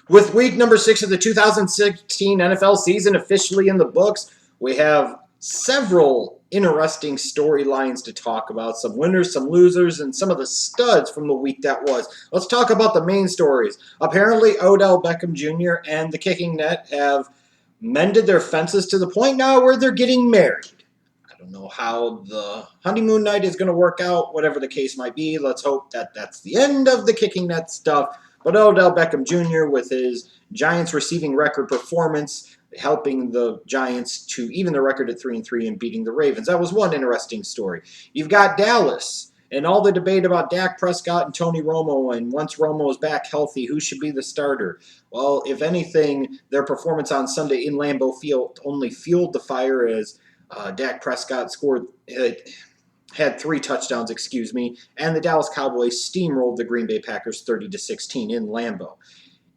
With week number 6 of the 2016 NFL season officially in the books, we have several interesting storylines to talk about. Some winners, some losers, and some of the studs from the week that was. Let's talk about the main stories. Apparently, Odell Beckham Jr. and the kicking net have mended their fences to the point now where they're getting married. I don't know how the honeymoon night is going to work out, whatever the case might be. Let's hope that that's the end of the kicking net stuff. But Odell Beckham Jr. with his Giants receiving record performance, helping the Giants to even the record at 3-3 and beating the Ravens. That was one interesting story. You've got Dallas and all the debate about Dak Prescott and Tony Romo, and once Romo is back healthy, who should be the starter? Well, if anything, their performance on Sunday in Lambeau Field only fueled the fire as Dak Prescott had 3 touchdowns, and the Dallas Cowboys steamrolled the Green Bay Packers 30-16 in Lambeau.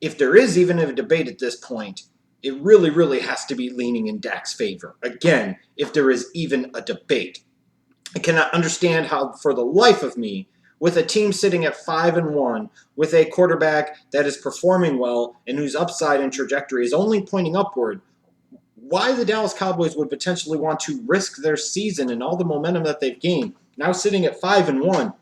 If there is even a debate at this point, it really, really has to be leaning in Dak's favor. Again, if there is even a debate. I cannot understand how, for the life of me, with a team sitting at 5-1, with a quarterback that is performing well and whose upside and trajectory is only pointing upward, why the Dallas Cowboys would potentially want to risk their season and all the momentum that they've gained, now sitting at 5-1,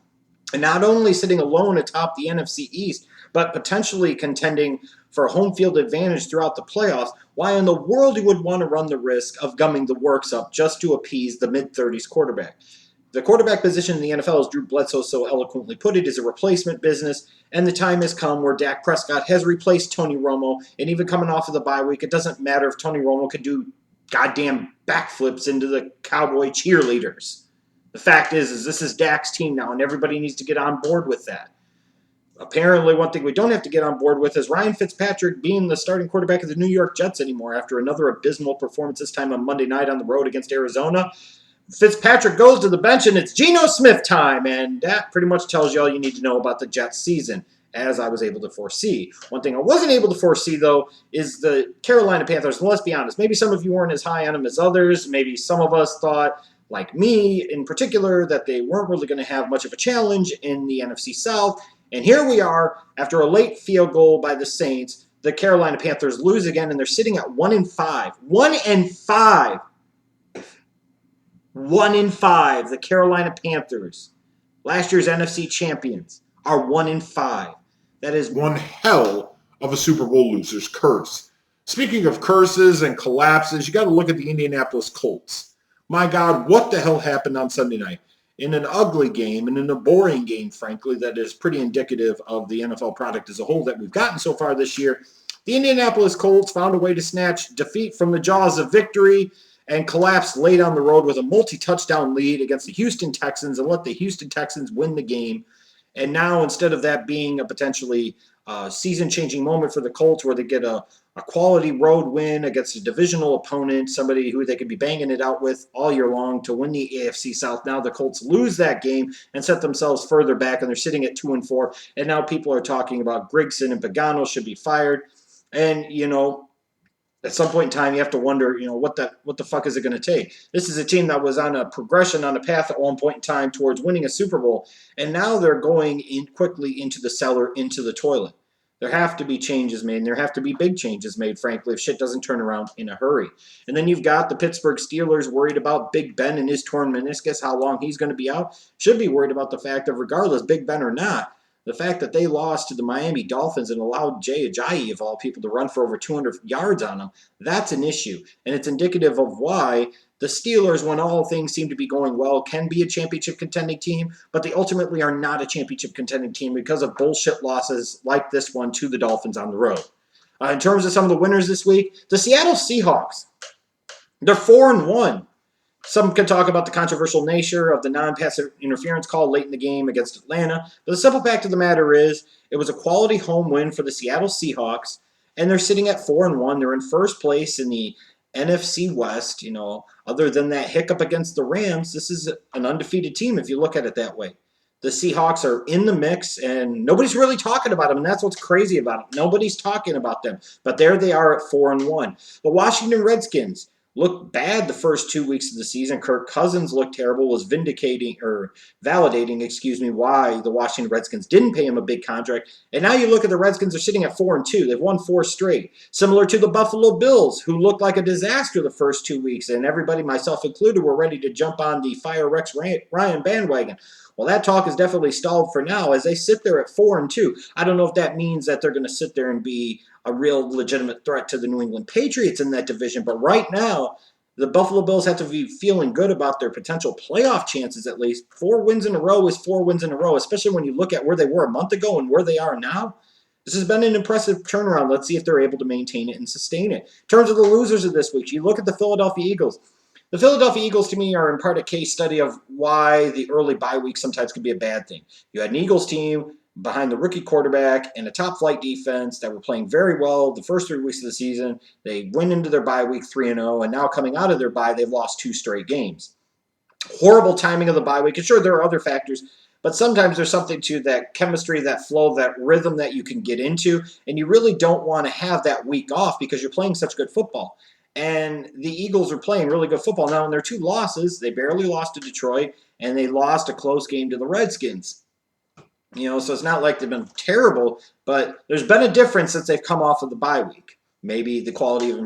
and not only sitting alone atop the NFC East, but potentially contending for a home field advantage throughout the playoffs. Why in the world you would want to run the risk of gumming the works up just to appease the mid-30s quarterback? The quarterback position in the NFL, as Drew Bledsoe so eloquently put it, is a replacement business, and the time has come where Dak Prescott has replaced Tony Romo, and even coming off of the bye week, it doesn't matter if Tony Romo could do goddamn backflips into the Cowboy cheerleaders. The fact is this is Dak's team now, and everybody needs to get on board with that. Apparently, one thing we don't have to get on board with is Ryan Fitzpatrick being the starting quarterback of the New York Jets anymore after another abysmal performance, this time on Monday night on the road against Arizona. Fitzpatrick goes to the bench, and it's Geno Smith time, and that pretty much tells you all you need to know about the Jets season, as I was able to foresee. One thing I wasn't able to foresee, though, is the Carolina Panthers. And let's be honest, maybe some of you weren't as high on them as others. Maybe some of us thought, like me in particular, that they weren't really going to have much of a challenge in the NFC South. And here we are, after a late field goal by the Saints, the Carolina Panthers lose again, and they're sitting at 1-5. 1-5. 1-5. The Carolina Panthers, last year's NFC champions, are 1-5. That is one hell of a Super Bowl loser's curse. Speaking of curses and collapses, you got to look at the Indianapolis Colts. My God, what the hell happened on Sunday night? In an ugly game and in a boring game, frankly, that is pretty indicative of the NFL product as a whole that we've gotten so far this year, the Indianapolis Colts found a way to snatch defeat from the jaws of victory and collapsed late on the road with a multi-touchdown lead against the Houston Texans and let the Houston Texans win the game. And now, instead of that being a potentially season-changing moment for the Colts where they get a quality road win against a divisional opponent, somebody who they could be banging it out with all year long to win the AFC South, now the Colts lose that game and set themselves further back, and they're sitting at 2-4. And now people are talking about Grigson and Pagano should be fired. And, at some point in time, you have to wonder, what the fuck is it going to take? This is a team that was on a progression, on a path at one point in time towards winning a Super Bowl, and now they're going in quickly into the cellar, into the toilet. There have to be changes made, and there have to be big changes made, frankly, if shit doesn't turn around in a hurry. And then you've got the Pittsburgh Steelers worried about Big Ben and his torn meniscus, how long he's going to be out. Should be worried about the fact that regardless, Big Ben or not, the fact that they lost to the Miami Dolphins and allowed Jay Ajayi, of all people, to run for over 200 yards on them, that's an issue. And it's indicative of why the Steelers, when all things seem to be going well, can be a championship contending team, but they ultimately are not a championship contending team because of bullshit losses like this one to the Dolphins on the road. In terms of some of the winners this week, the Seattle Seahawks, they're 4-1. Some can talk about the controversial nature of the non-pass interference call late in the game against Atlanta. But the simple fact of the matter is, it was a quality home win for the Seattle Seahawks, and they're sitting at 4-1. They're in first place in the NFC West. Other than that hiccup against the Rams, this is an undefeated team if you look at it that way. The Seahawks are in the mix, and nobody's really talking about them, and that's what's crazy about it. Nobody's talking about them, but there they are at 4-1. The Washington Redskins, looked bad the first 2 weeks of the season. Kirk Cousins looked terrible, was validating, why the Washington Redskins didn't pay him a big contract. And now you look at the Redskins are sitting at 4-2. They've won 4 straight, similar to the Buffalo Bills, who looked like a disaster the first 2 weeks, and everybody, myself included, were ready to jump on the Fire Rex Ryan bandwagon. Well, that talk is definitely stalled for now as they sit there at 4-2. I don't know if that means that they're going to sit there and be a real legitimate threat to the New England Patriots in that division. But right now, the Buffalo Bills have to be feeling good about their potential playoff chances at least. 4 wins in a row is 4 wins in a row, especially when you look at where they were a month ago and where they are now. This has been an impressive turnaround. Let's see if they're able to maintain it and sustain it. In terms of the losers of this week, you look at the Philadelphia Eagles. The Philadelphia Eagles, to me, are in part a case study of why the early bye week sometimes can be a bad thing. You had an Eagles team behind the rookie quarterback and a top-flight defense that were playing very well the first 3 weeks of the season. They went into their bye week 3-0, and now coming out of their bye, they've lost 2 straight games. Horrible timing of the bye week. And sure, there are other factors, but sometimes there's something to that chemistry, that flow, that rhythm that you can get into, and you really don't want to have that week off because you're playing such good football. And the Eagles are playing really good football. Now, in their 2 losses, they barely lost to Detroit, and they lost a close game to the Redskins. So it's not like they've been terrible, but there's been a difference since they've come off of the bye week. Maybe the quality of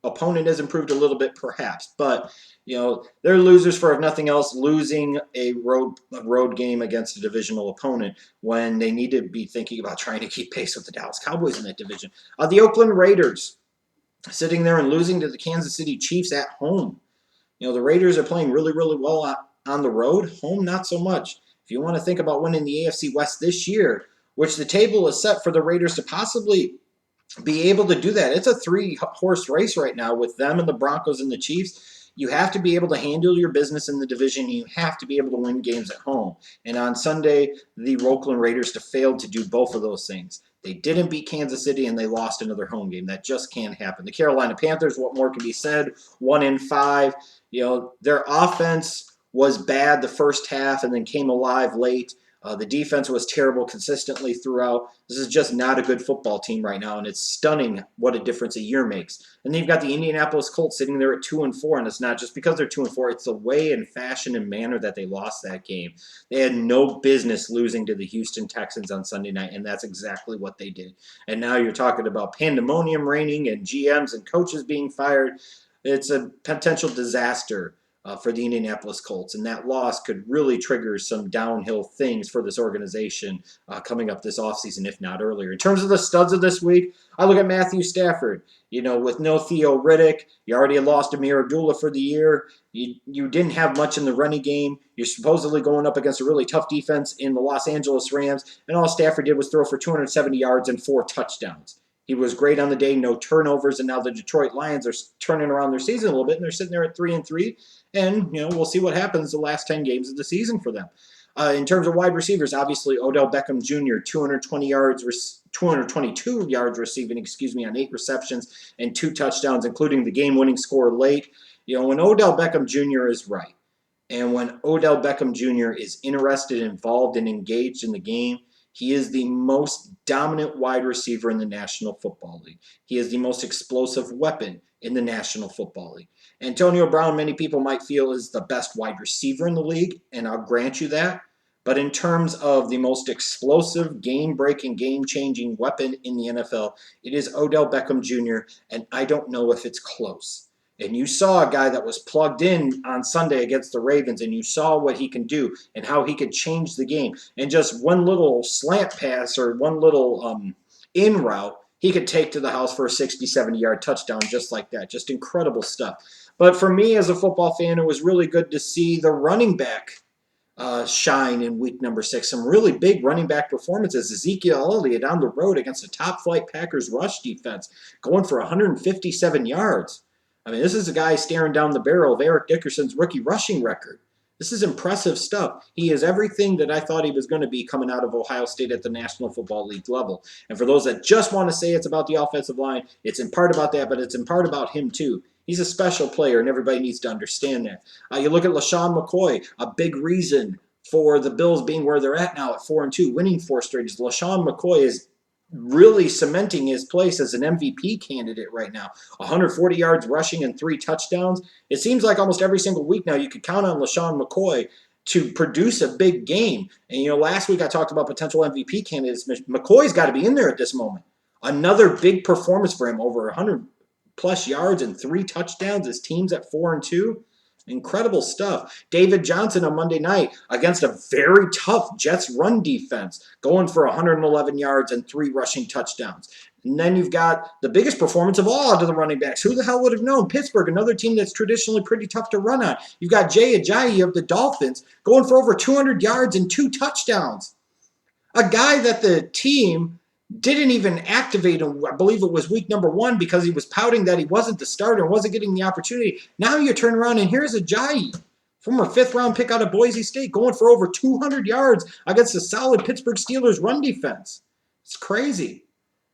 opponent has improved a little bit, perhaps. But, they're losers for, if nothing else, losing a road game against a divisional opponent when they need to be thinking about trying to keep pace with the Dallas Cowboys in that division. The Oakland Raiders, sitting there and losing to the Kansas City Chiefs at home. The Raiders are playing really, really well on the road. Home, not so much. If you want to think about winning the AFC West this year, which the table is set for the Raiders to possibly be able to do that. It's a 3-horse race right now with them and the Broncos and the Chiefs. You have to be able to handle your business in the division. You have to be able to win games at home. And on Sunday, the Oakland Raiders failed to do both of those things. They didn't beat Kansas City, and they lost another home game. That just can't happen. The Carolina Panthers, what more can be said? 1-5. Their offense was bad the first half and then came alive late. The defense was terrible consistently throughout. This is just not a good football team right now, and it's stunning what a difference a year makes. And then you've got the Indianapolis Colts sitting there at 2-4, and it's not just because they're 2-4. It's the way and fashion and manner that they lost that game. They had no business losing to the Houston Texans on Sunday night, and that's exactly what they did. And now you're talking about pandemonium reigning and GMs and coaches being fired. It's a potential disaster for the Indianapolis Colts, and that loss could really trigger some downhill things for this organization coming up this offseason, if not earlier. In terms of the studs of this week, I look at Matthew Stafford. With no Theo Riddick, you already lost Amir Abdullah for the year. You didn't have much in the running game. You're supposedly going up against a really tough defense in the Los Angeles Rams, and all Stafford did was throw for 270 yards and 4 touchdowns. He was great on the day, no turnovers, and now the Detroit Lions are turning around their season a little bit, and they're sitting there at 3-3, and we'll see what happens the last 10 games of the season for them. In terms of wide receivers, obviously Odell Beckham Jr., 222 yards receiving, on 8 receptions and 2 touchdowns, including the game-winning score late. When Odell Beckham Jr. is right, and when Odell Beckham Jr. is interested, involved, and engaged in the game, he is the most dominant wide receiver in the National Football League. He is the most explosive weapon in the National Football League. Antonio Brown, many people might feel, is the best wide receiver in the league, and I'll grant you that. But in terms of the most explosive, game-breaking, game-changing weapon in the NFL, it is Odell Beckham Jr., and I don't know if it's close. And you saw a guy that was plugged in on Sunday against the Ravens, and you saw what he can do and how he could change the game. And just one little slant pass or one little in route, he could take to the house for a 60, 70-yard touchdown just like that. Just incredible stuff. But for me as a football fan, it was really good to see the running back shine in week number 6. Some really big running back performances. Ezekiel Elliott on the road against a top-flight Packers rush defense, going for 157 yards. This is a guy staring down the barrel of Eric Dickerson's rookie rushing record. This is impressive stuff. He is everything that I thought he was going to be coming out of Ohio State at the National Football League level. And for those that just want to say it's about the offensive line, it's in part about that, but it's in part about him too. He's a special player, and everybody needs to understand that. You look at LaShawn McCoy, a big reason for the Bills being where they're at now at 4-2, winning 4 straight. LaShawn McCoy is really cementing his place as an MVP candidate right now. 140 yards rushing and 3 touchdowns. It seems like almost every single week now you could count on LaShawn McCoy to produce a big game. And, last week I talked about potential MVP candidates. McCoy's got to be in there at this moment. Another big performance for him, over 100-plus yards and 3 touchdowns. His team's at 4-2. Incredible stuff. David Johnson on Monday night against a very tough Jets run defense, going for 111 yards and 3 rushing touchdowns. And then you've got the biggest performance of all out of the running backs. Who the hell would have known? Pittsburgh, another team that's traditionally pretty tough to run on. You've got Jay Ajayi of the Dolphins going for over 200 yards and 2 touchdowns. A guy that the team didn't even activate him, I believe it was week number 1, because he was pouting that he wasn't the starter and wasn't getting the opportunity. Now you turn around and here's Ajayi, former 5th-round pick out of Boise State, going for over 200 yards against a solid Pittsburgh Steelers run defense. It's crazy.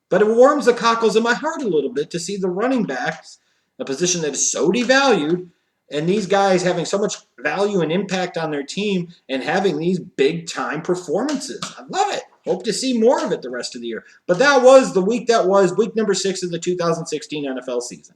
But it warms the cockles in my heart a little bit to see the running backs, a position that is so devalued, and these guys having so much value and impact on their team and having these big-time performances. I love it. Hope to see more of it the rest of the year. But that was the week that was, week number 6 of the 2016 NFL season.